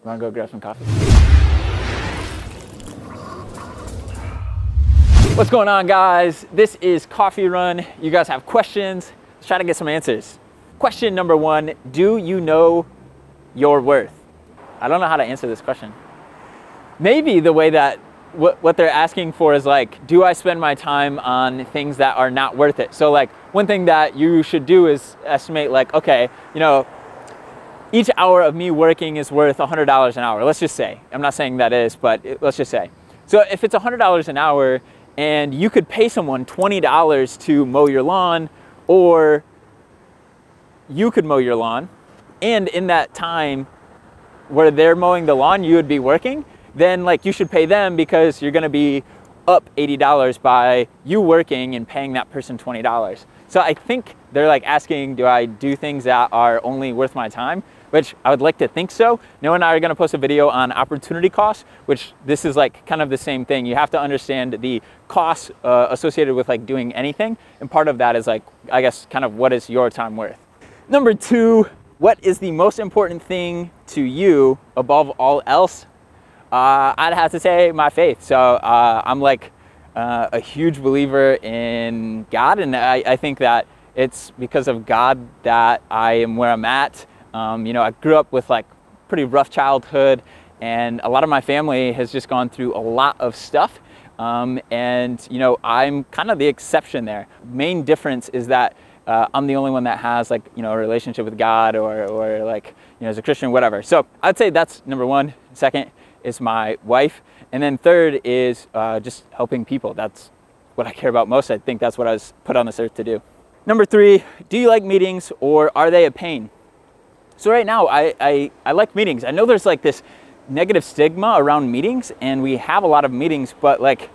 Wanna go grab some coffee? What's going on, guys? This is Coffee Run. You guys have questions? Let's try to get some answers. Question number one, do you know your worth? I don't know how to answer this question. Maybe the way that what they're asking for is like, do I spend my time on things that are not worth it? So like one thing that you should do is estimate like, okay, you know, each hour of me working is worth $100 an hour. Let's just say, I'm not saying that is, but let's just say. So if it's $100 an hour and you could pay someone $20 to mow your lawn, or you could mow your lawn, and in that time where they're mowing the lawn, you would be working, then like you should pay them because you're gonna be up $80 by you working and paying that person $20. So I think they're like asking, do I do things that are only worth my time? Which I would like to think so. Noah and I are gonna post a video on opportunity costs, which this is like kind of the same thing. You have to understand the costs associated with like doing anything. And part of that is like, I guess, kind of what is your time worth? Number two, what is the most important thing to you above all else? I'd have to say my faith. So I'm like a huge believer in God, and I think that it's because of God that I am where I'm at. You know, I grew up with like pretty rough childhood, and a lot of my family has just gone through a lot of stuff. And you know, I'm kind of the exception there. Main difference is that I'm the only one that has like, you know, a relationship with God or like, you know, as a Christian, whatever. So I'd say that's number one. Second is my wife. And then third is just helping people. That's what I care about most. I think that's what I was put on this earth to do. Number three, do you like meetings or are they a pain? So right now, I like meetings. I know there's like this negative stigma around meetings, and we have a lot of meetings, but like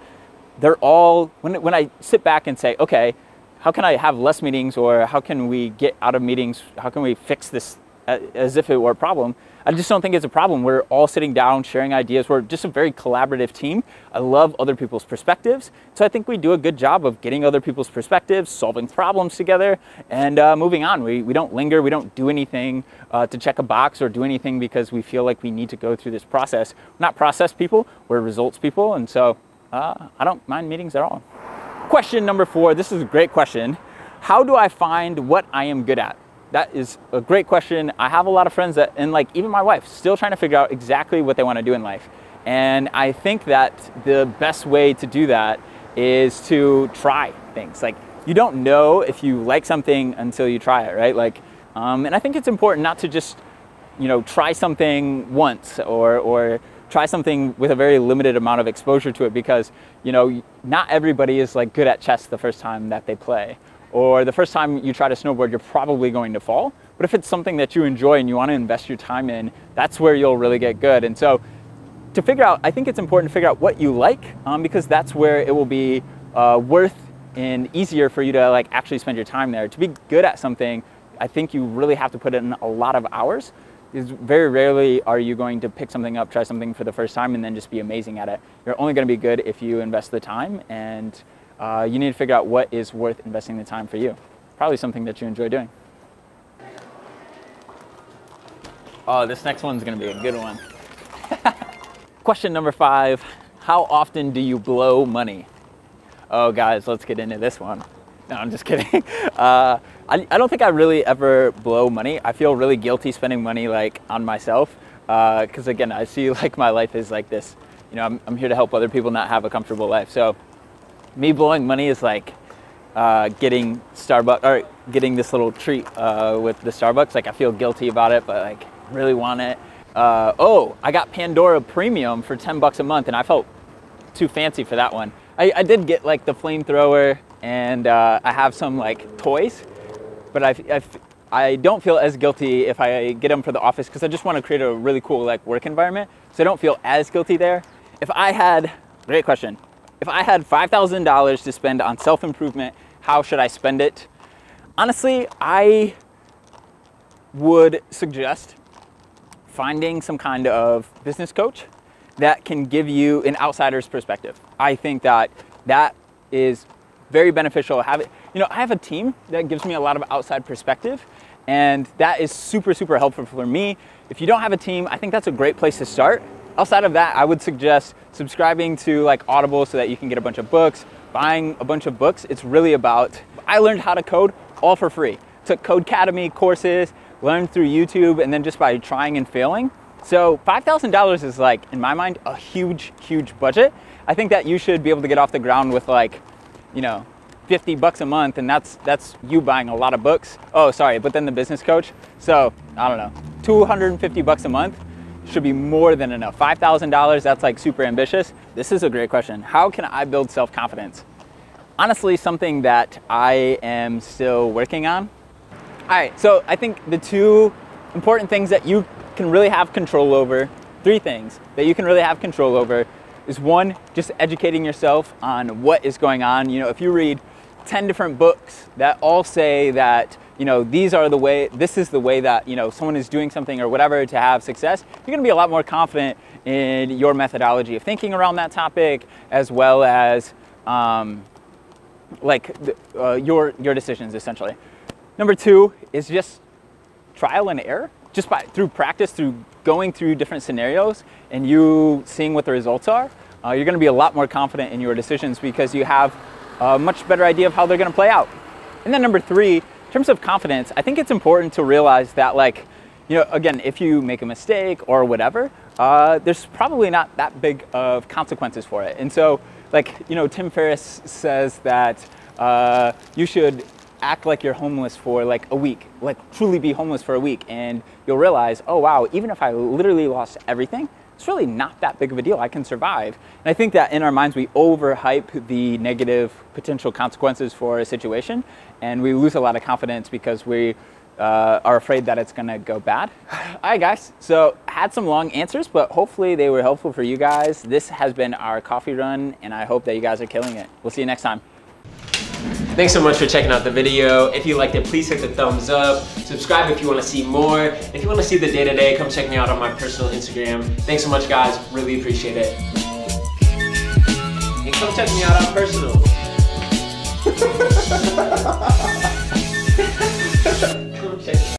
they're all, when I sit back and say, okay, how can I have less meetings, or how can we get out of meetings? How can we fix this as if it were a problem? I just don't think it's a problem. We're all sitting down, sharing ideas. We're just a very collaborative team. I love other people's perspectives. So I think we do a good job of getting other people's perspectives, solving problems together, and moving on. We don't linger. We don't do anything to check a box or do anything because we feel like we need to go through this process. We're not process people. We're results people. And so I don't mind meetings at all. Question number four. This is a great question. How do I find what I am good at? That is a great question. I have a lot of friends that, and like even my wife, still trying to figure out exactly what they want to do in life. And I think that the best way to do that is to try things. Like you don't know if you like something until you try it, right? Like, and I think it's important not to just, you know, try something once or try something with a very limited amount of exposure to it, because, you know, not everybody is like good at chess the first time that they play. Or the first time you try to snowboard, you're probably going to fall. But if it's something that you enjoy and you want to invest your time in, that's where you'll really get good. And so to figure out, I think it's important to figure out what you like, because that's where it will be worth and easier for you to like actually spend your time there. To be good at something, I think you really have to put in a lot of hours. Because very rarely are you going to pick something up, try something for the first time, and then just be amazing at it. You're only going to be good if you invest the time, and you need to figure out what is worth investing the time for you. Probably something that you enjoy doing. Oh, this next one's gonna be a good one. Question number five, how often do you blow money? Oh guys, let's get into this one. No, I'm just kidding. I don't think I really ever blow money. I feel really guilty spending money like on myself. Cause again, I see like my life is like this. You know, I'm here to help other people not have a comfortable life. So me blowing money is like getting Starbucks or getting this little treat with the Starbucks. Like I feel guilty about it, but like really want it. Oh, I got Pandora Premium for 10 bucks a month, and I felt too fancy for that one. I did get like the flamethrower, and I have some like toys, but I don't feel as guilty if I get them for the office, because I just want to create a really cool like work environment. So I don't feel as guilty there. If I had, great question. If I had $5,000 to spend on self-improvement, how should I spend it? Honestly, I would suggest finding some kind of business coach that can give you an outsider's perspective. I think that that is very beneficial. I have a team that gives me a lot of outside perspective, And that is super, super helpful for me. If you don't have a team, I think that's a great place to start. Outside of that, I would suggest subscribing to like Audible so that you can get a bunch of books, buying a bunch of books. It's really about, I learned how to code all for free. Took Codecademy courses, learned through YouTube, and then just by trying and failing. So $5,000 is like, in my mind, a huge, huge budget. I think that you should be able to get off the ground with like, you know, 50 bucks a month, and that's you buying a lot of books. Oh, sorry, but then the business coach. So I don't know, 250 bucks a month should be more than enough. $5,000, that's like super ambitious. This is a great question. How can I build self-confidence? Honestly, something that I am still working on. All right, so I think the two important things that you can really have control over, three things that you can really have control over, is one, just educating yourself on what is going on. You know, if you read 10 different books that all say that, you know, this is the way that, you know, someone is doing something or whatever to have success, you're gonna be a lot more confident in your methodology of thinking around that topic, as well as your decisions, essentially. Number two is just trial and error. Just through practice, through going through different scenarios and you seeing what the results are, you're gonna be a lot more confident in your decisions because you have a much better idea of how they're gonna play out. And then number three, in terms of confidence, I think it's important to realize that, like, you know, again, if you make a mistake or whatever, there's probably not that big of consequences for it. And so, like, you know, Tim Ferriss says that you should act like you're homeless for like a week, like truly be homeless for a week, and you'll realize, oh wow, even if I literally lost everything, it's really not that big of a deal. I can survive. And I think that in our minds, we overhype the negative potential consequences for a situation, and we lose a lot of confidence because we are afraid that it's gonna go bad. All right, guys, so had some long answers, but hopefully they were helpful for you guys. This has been our coffee run, and I hope that you guys are killing it. We'll see you next time. Thanks so much for checking out the video. If you liked it, please hit the thumbs up. Subscribe if you want to see more. If you want to see the day-to-day, come check me out on my personal Instagram. Thanks so much, guys. Really appreciate it. And come check me out on personal.